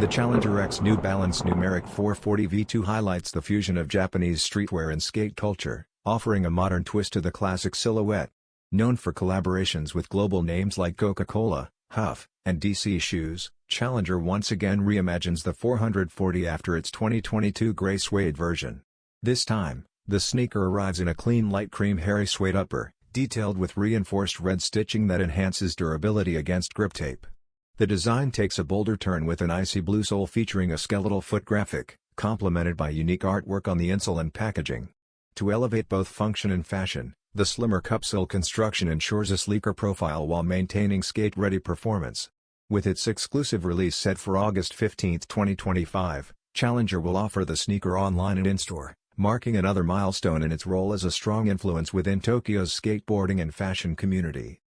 The Challenger X New Balance Numeric 440V2 highlights the fusion of Japanese streetwear and skate culture, offering a modern twist to the classic silhouette. Known for collaborations with global names like Coca-Cola, Huff, and DC Shoes, Challenger once again reimagines the 440 after its 2022 gray suede version. This time, the sneaker arrives in a clean light cream hairy suede upper, detailed with reinforced red stitching that enhances durability against griptape. The design takes a bolder turn with an icy blue sole featuring a skeletal foot graphic, complemented by unique artwork on the insole and packaging. To elevate both function and fashion, the slimmer cupsole construction ensures a sleeker profile while maintaining skate-ready performance. With its exclusive release set for August 15, 2025, Challenger will offer the sneaker online and in-store, marking another milestone in its role as a strong influence within Tokyo's skateboarding and fashion community.